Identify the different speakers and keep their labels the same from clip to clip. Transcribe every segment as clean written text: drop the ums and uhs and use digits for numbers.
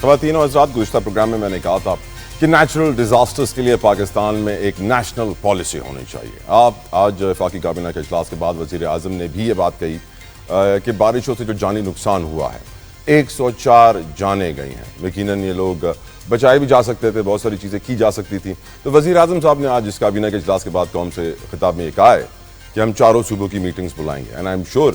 Speaker 1: خواتین و حضرات، گزشتہ پروگرام میں نے کہا تھا کہ نیچرل ڈیزاسٹرز کے لیے پاکستان میں ایک نیشنل پالیسی ہونی چاہیے. آج وفاقی کابینہ کے اجلاس کے بعد وزیر اعظم نے بھی یہ بات کہی کہ بارشوں سے جو جانی نقصان ہوا ہے 104 جانیں گئی ہیں. یقیناً یہ لوگ بچائے بھی جا سکتے تھے، بہت ساری چیزیں کی جا سکتی تھیں. تو وزیر اعظم صاحب نے آج اس کابینہ کے اجلاس کے بعد قوم سے خطاب میں یہ کہا ہے کہ ہم چاروں صوبوں کی میٹنگز بلائیں گے. اینڈ آئی ایم شیور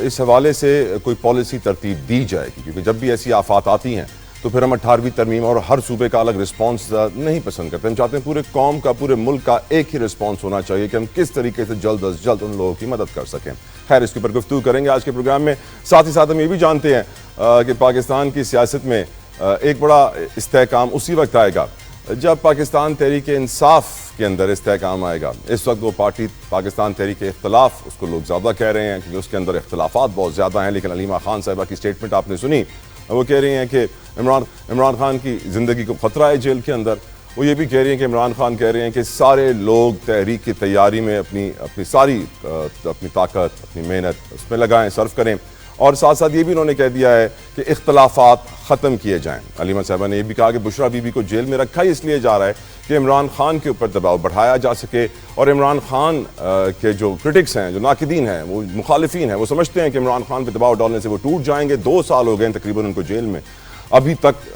Speaker 1: اس حوالے سے کوئی پالیسی ترتیب دی جائے گی، کیونکہ جب بھی ایسی آفات آتی ہیں تو پھر ہم 18ویں ترمیم اور ہر صوبے کا الگ رسپانس نہیں پسند کرتے. ہم چاہتے ہیں پورے قوم کا، پورے ملک کا ایک ہی رسپانس ہونا چاہیے کہ ہم کس طریقے سے جلد از جلد ان لوگوں کی مدد کر سکیں. خیر، اس کے اوپر گفتگو کریں گے آج کے پروگرام میں. ساتھ ہی ساتھ ہم یہ بھی جانتے ہیں کہ پاکستان کی سیاست میں ایک بڑا استحکام اسی وقت آئے گا جب پاکستان تحریک انصاف کے اندر استحکام آئے گا. اس وقت وہ پارٹی پاکستان تحریک اختلاف، اس کو لوگ زیادہ کہہ رہے ہیں کیونکہ اس کے اندر اختلافات بہت زیادہ ہیں. لیکن علیمہ خان صاحبہ کی سٹیٹمنٹ آپ نے سنی، وہ کہہ رہی ہیں کہ عمران خان کی زندگی کو خطرہ ہے جیل کے اندر. وہ یہ بھی کہہ رہی ہیں کہ عمران خان کہہ رہے ہیں کہ سارے لوگ تحریک کی تیاری میں اپنی ساری اپنی طاقت، اپنی محنت اس میں لگائیں، صرف کریں. اور ساتھ ساتھ یہ بھی انہوں نے کہہ دیا ہے کہ اختلافات ختم کیے جائیں. علیمہ صاحبہ نے یہ بھی کہا کہ بشرا بی بی کو جیل میں رکھا ہی اس لیے جا رہا ہے کہ عمران خان کے اوپر دباؤ بڑھایا جا سکے. اور عمران خان کے جو کرٹکس ہیں، جو ناقدین ہیں، وہ مخالفین ہیں، وہ سمجھتے ہیں کہ عمران خان پہ دباؤ ڈالنے سے وہ ٹوٹ جائیں گے. 2 سال ہو گئے ہیں تقریباً ان کو جیل میں، ابھی تک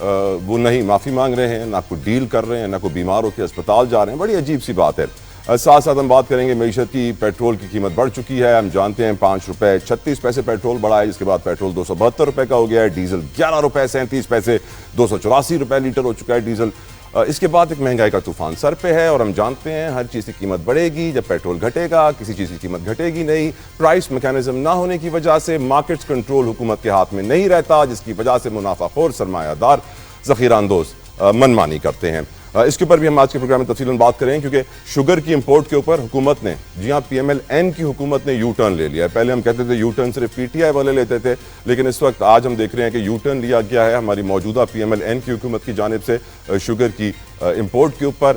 Speaker 1: وہ نہیں معافی مانگ رہے ہیں، نہ کوئی ڈیل کر رہے ہیں، نہ کوئی بیمار ہو کے اسپتال جا رہے ہیں. بڑی عجیب سی بات ہے. ساتھ ساتھ ہم بات کریں گے معیشت کی. پیٹرول کی قیمت بڑھ چکی ہے. ہم جانتے ہیں 5 روپے 36 پیسے پیٹرول بڑھا ہے، جس کے بعد پیٹرول 272 روپے کا ہو گیا ہے. ڈیزل 11 روپے 37 پیسے 284 روپے لیٹر ہو چکا ہے ڈیزل. اس کے بعد ایک مہنگائی کا طوفان سر پہ ہے، اور ہم جانتے ہیں ہر چیز کی قیمت بڑھے گی جب پیٹرول گھٹے گا. کسی چیز کی قیمت گھٹے گی نہیں. پرائس میکانزم نہ ہونے کی وجہ سے مارکیٹس کنٹرول حکومت کے ہاتھ میں نہیں رہتا، جس کی وجہ سے منافع خور سرمایہ دار ذخیرہ اندوز منمانی کرتے ہیں. اس کے اوپر بھی ہم آج کے پروگرام میں تفصیلاً بات کریں، کیونکہ شوگر کی امپورٹ کے اوپر حکومت نے، جی ہاں، پی ایم ایل این کی حکومت نے یو ٹرن لے لیا ہے. پہلے ہم کہتے تھے یو ٹرن صرف پی ٹی آئی والے لیتے تھے، لیکن اس وقت آج ہم دیکھ رہے ہیں کہ یو ٹرن لیا گیا ہے ہماری موجودہ پی ایم ایل این کی حکومت کی جانب سے شوگر کی امپورٹ کے اوپر.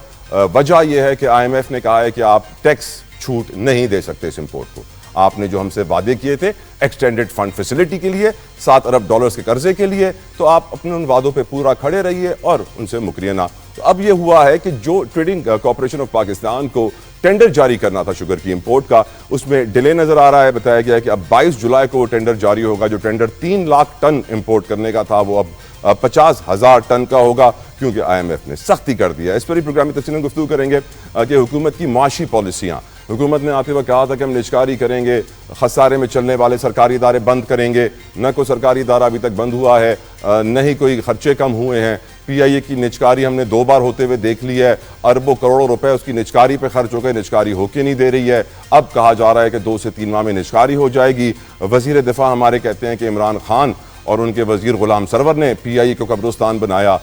Speaker 1: وجہ یہ ہے کہ آئی ایم ایف نے کہا ہے کہ آپ ٹیکس چھوٹ نہیں دے سکتے اس امپورٹ کو. آپ نے جو ہم سے وعدے کیے تھے ایکسٹینڈڈ فنڈ فیسلٹی کے لیے، $7 ارب کے قرضے کے لیے، تو آپ اپنے ان وعدوں پہ پورا کھڑے رہیے اور ان سے مکریے نہ. تو اب یہ ہوا ہے کہ جو ٹریڈنگ کارپوریشن آف پاکستان کو ٹینڈر جاری کرنا تھا شوگر کی امپورٹ کا، اس میں ڈیلے نظر آ رہا ہے. بتایا گیا ہے کہ اب 22 جولائی کو وہ ٹینڈر جاری ہوگا. جو ٹینڈر 3 لاکھ ٹن امپورٹ کرنے کا تھا وہ اب 50,000 ٹن کا ہوگا، کیونکہ آئی ایم ایف نے سختی کر دیا. اس پر ہی پروگرام میں تفصیلاً گفتگو کریں گے کہ حکومت کی معاشی پالیسیاں. حکومت نے آتے وقت کہا تھا کہ ہم نجکاری کریں گے، خسارے میں چلنے والے سرکاری ادارے بند کریں گے. نہ کوئی سرکاری ادارہ ابھی تک بند ہوا ہے، نہ ہی کوئی خرچے کم ہوئے ہیں. پی آئی اے کی نجکاری ہم نے 2 بار ہوتے ہوئے دیکھ لی ہے. اربوں کروڑوں روپے اس کی نجکاری پہ خرچ ہو گئے، نجکاری ہو کے نہیں دے رہی ہے. اب کہا جا رہا ہے کہ 2 سے 3 ماہ میں نجکاری ہو جائے گی. وزیر دفاع ہمارے کہتے ہیں کہ عمران خان اور ان کے وزیر غلام سرور نے پی آئی اے کو قبرستان بنایا.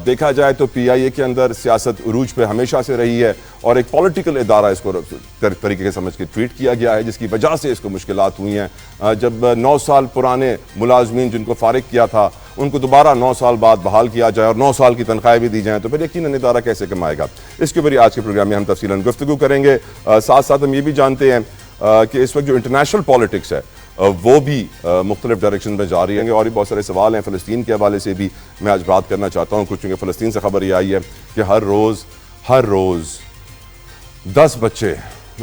Speaker 1: دیکھا جائے تو پی آئی اے کے اندر سیاست عروج پہ ہمیشہ سے رہی ہے، اور ایک پولیٹیکل ادارہ اس کو طریقے سے سمجھ کے ٹریٹ کیا گیا ہے، جس کی وجہ سے اس کو مشکلات ہوئی ہیں. جب 9 سال پرانے ملازمین جن کو فارغ کیا تھا ان کو دوبارہ 9 سال بعد بحال کیا جائے اور 9 سال کی تنخواہیں بھی دی جائیں تو پھر یقیناً ادارہ کیسے کمائے گا. اس کے اوپر آج کے پروگرام میں ہم تفصیلاً گفتگو کریں گے. ساتھ ساتھ ہم یہ بھی جانتے ہیں کہ اس وقت جو انٹرنیشنل پالیٹکس ہے وہ بھی مختلف ڈائریکشن میں جاری ہیں، اور بھی بہت سارے سوال ہیں. فلسطین کے حوالے سے بھی میں آج بات کرنا چاہتا ہوں کچھ، چونکہ فلسطین سے خبر یہ آئی ہے کہ ہر روز 10 بچے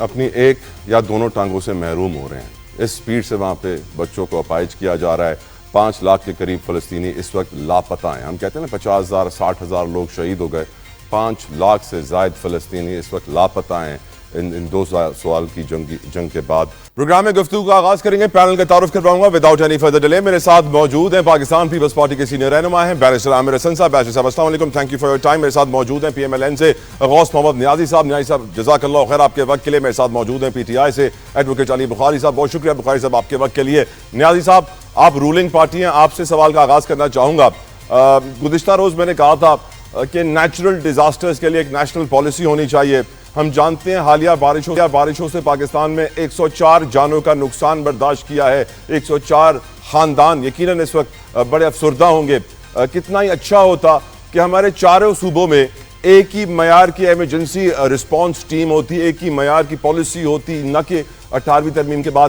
Speaker 1: اپنی ایک یا دونوں ٹانگوں سے محروم ہو رہے ہیں. اس سپیڈ سے وہاں پہ بچوں کو اپائج کیا جا رہا ہے. 5 لاکھ کے قریب فلسطینی اس وقت لاپتہ ہیں. ہم کہتے ہیں نا 50,000 60,000 لوگ شہید ہو گئے، 5 لاکھ سے زائد فلسطینی اس وقت لاپتہ ہیں ان 2 سال کی جنگ کے بعد. پروگرام میں گفتگو کا آغاز کریں گے. پینل کا تعارف کرواؤں گا وداؤٹ اینی فردر ڈیلے. میرے ساتھ موجود ہیں پاکستان پیپلز پارٹی کے سینئر رہنما ہیں بیرسٹر عامر حسن صاحب. بیرسٹر صاحب السلام علیکم، thank you for your time. میرے ساتھ موجود ہیں پی ایم ایل این سے غوث محمد نیازی صاحب. نیازی صاحب جزاک اللہ خیر آپ کے وقت کے لیے. میرے ساتھ موجود ہیں پی ٹی آئی سے ایڈوکیٹ علی بخاری صاحب. بہت شکریہ بخاری صاحب آپ کے وقت کے لیے. نیازی صاحب آپ رولنگ پارٹی ہیں، آپ سے سوال کا آغاز کرنا چاہوں گا. گزشتہ روز میں نے کہا تھا کہ نیچرل ڈیزاسٹرز کے لیے ایک نیشنل پالیسی ہونی چاہیے. ہم جانتے ہیں حالیہ بارشوں سے پاکستان میں 104 جانوں کا نقصان برداشت کیا ہے. 104 خاندان یقیناً اس وقت بڑے افسردہ ہوں گے. کتنا ہی اچھا ہوتا کہ ہمارے چاروں صوبوں میں ایک ہی معیار کی ایمرجنسی رسپانس ٹیم ہوتی، ایک ہی معیار کی پالیسی ہوتی، نہ کہ 18ویں ترمیم کے بعد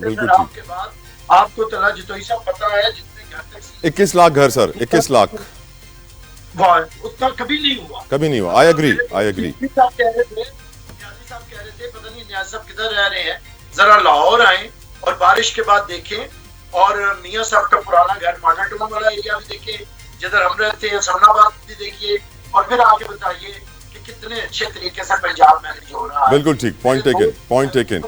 Speaker 1: بالکل
Speaker 2: انقلاب
Speaker 1: ٹھیک۔
Speaker 2: کے بعد آپ کو تلا جتوئی صاحب پتا ہے جتنے گھر تک
Speaker 1: 21 لاکھ گھر سر، 21 لاکھ
Speaker 2: اتنا کبھی نہیں ہوا،
Speaker 1: کبھی نہیں ہوا. I agree.
Speaker 2: صاحب کہہ رہے تھے، نیازی صاحب کہہ رہے تھے پتہ نہیں نیاز صاحب کدھر رہ رہے ہیں، ذرا لاہور آئیں اور بارش کے بعد دیکھیں اور میاں صاحب کا پرانا گھر ماڈل ٹاؤن والا ایریا بھی دیکھیں جدھر ہم رہتے ہیں، سمنا آباد بھی دیکھیے اور پھر آ کے بتائیے کہ کتنے اچھے طریقے سے پنجاب مینج ہو رہا ہے.
Speaker 1: بالکل ٹھیک، پوائنٹ ٹیکن.